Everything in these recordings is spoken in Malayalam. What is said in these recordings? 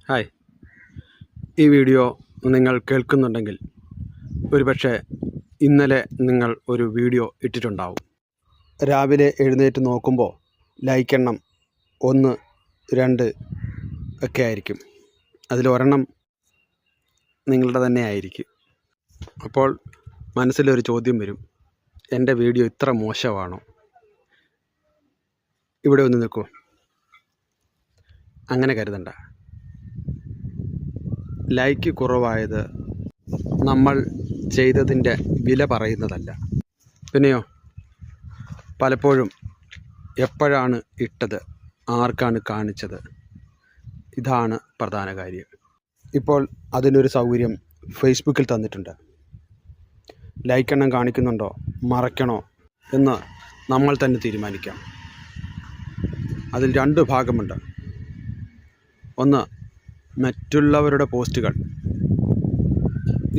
ഹായ്, ഈ വീഡിയോ നിങ്ങൾ കേൾക്കുന്നുണ്ടെങ്കിൽ ഒരുപക്ഷെ ഇന്നലെ നിങ്ങൾ ഒരു വീഡിയോ ഇട്ടിട്ടുണ്ടാവും. രാവിലെ എഴുന്നേറ്റ് നോക്കുമ്പോൾ ലൈക്ക് എണ്ണം 1, 2 ഒക്കെ ആയിരിക്കും. അതിലൊരെണ്ണം നിങ്ങളുടെ തന്നെ ആയിരിക്കും. അപ്പോൾ മനസ്സിലൊരു ചോദ്യം വരും, എൻ്റെ വീഡിയോ ഇത്ര മോശമാണോ? ഇവിടെ ഒന്ന് നിൽക്കൂ. അങ്ങനെ കരുതണ്ട. ലൈക്ക് കുറവായത് നമ്മൾ ചെയ്തതിൻ്റെ വില പറയുന്നതല്ല. പിന്നെയോ, പലപ്പോഴും എപ്പോഴാണ് ഇട്ടത്, ആർക്കാണ് കാണിച്ചത്, ഇതാണ് പ്രധാന കാര്യം. ഇപ്പോൾ അതിനൊരു സൗകര്യം ഫേസ്ബുക്കിൽ തന്നിട്ടുണ്ട്. ലൈക്ക് എണ്ണം കാണിക്കുന്നുണ്ടോ മറയ്ക്കണോ എന്ന് നമ്മൾ തന്നെ തീരുമാനിക്കാം. അതിൽ 2 ഭാഗമുണ്ട്. ഒന്ന്, മറ്റുള്ളവരുടെ പോസ്റ്റുകൾ.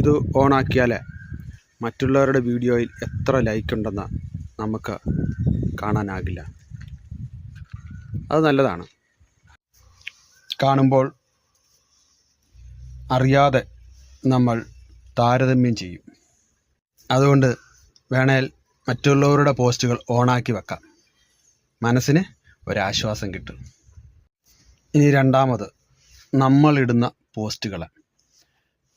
ഇത് ഓണാക്കിയാൽ മറ്റുള്ളവരുടെ വീഡിയോയിൽ എത്ര ലൈക്ക് ഉണ്ടെന്ന് നമുക്ക് കാണാനാകില്ല. അത് നല്ലതാണ്. കാണുമ്പോൾ അറിയാതെ നമ്മൾ താരതമ്യം ചെയ്യും. അതുകൊണ്ട് വേണേൽ മറ്റുള്ളവരുടെ പോസ്റ്റുകൾ ഓണാക്കി വെക്കാം. മനസ്സിന് ഒരാശ്വാസം കിട്ടും. ഇനി രണ്ടാമത്, നമ്മളിടുന്ന പോസ്റ്റുകൾ.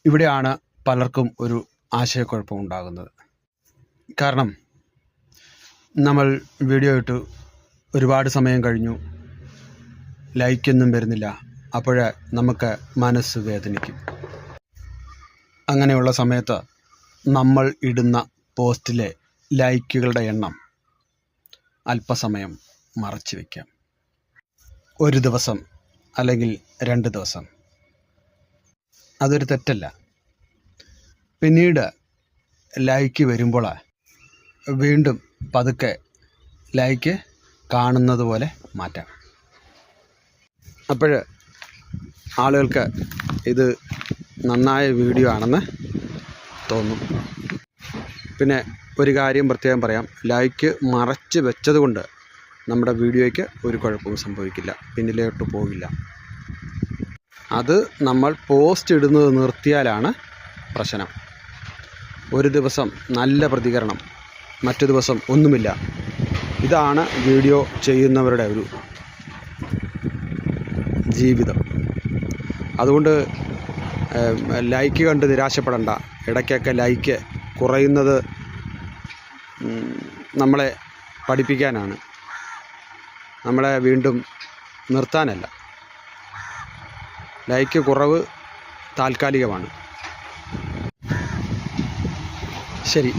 ഇവിടെയാണ് പലർക്കും ഒരു ആശയക്കുഴപ്പമുണ്ടാകുന്നത്. കാരണം നമ്മൾ വീഡിയോ ഇട്ട് ഒരുപാട് സമയം കഴിഞ്ഞു, ലൈക്കൊന്നും വരുന്നില്ല. അപ്പോൾ നമുക്ക് മനസ്സ് വേദനിക്കും. അങ്ങനെയുള്ള സമയത്ത് നമ്മൾ ഇടുന്ന പോസ്റ്റിലെ ലൈക്കുകളുടെ എണ്ണം അല്പസമയം മറച്ചു വയ്ക്കാം. 1 ദിവസം അല്ലെങ്കിൽ 2 ദിവസം. അതൊരു തെറ്റല്ല. പിന്നീട് ലൈക്ക് വരുമ്പോൾ വീണ്ടും പതുക്കെ ലൈക്ക് കാണുന്നത് പോലെ മാറ്റാം. അപ്പോൾ ആളുകൾക്ക് ഇത് നന്നായ വീഡിയോ ആണെന്ന് തോന്നും. പിന്നെ ഒരു കാര്യം പ്രത്യേകം പറയാം, ലൈക്ക് മറച്ച് വെച്ചതുകൊണ്ട് നമ്മുടെ വീഡിയോയ്ക്ക് ഒരു കുഴപ്പവും സംഭവിക്കില്ല, പിന്നിലോട്ട് പോകില്ല. അത് നമ്മൾ പോസ്റ്റ് ഇടുന്നത് നിർത്തിയാലാണ് പ്രശ്നം. ഒരു ദിവസം നല്ല പ്രതികരണം, മറ്റു ദിവസം ഒന്നുമില്ല. ഇതാണ് വീഡിയോ ചെയ്യുന്നവരുടെ ഒരു ജീവിതം. അതുകൊണ്ട് ലൈക്ക് കണ്ട് നിരാശപ്പെടണ്ട. ഇടയ്ക്കൊക്കെ ലൈക്ക് കുറയുന്നത് നമ്മളെ പഠിപ്പിക്കാനാണ്, നമ്മളെ വീണ്ടും നിർത്താനല്ല. ലൈക്ക് കുറവ് താൽക്കാലികമാണ്. ശരി.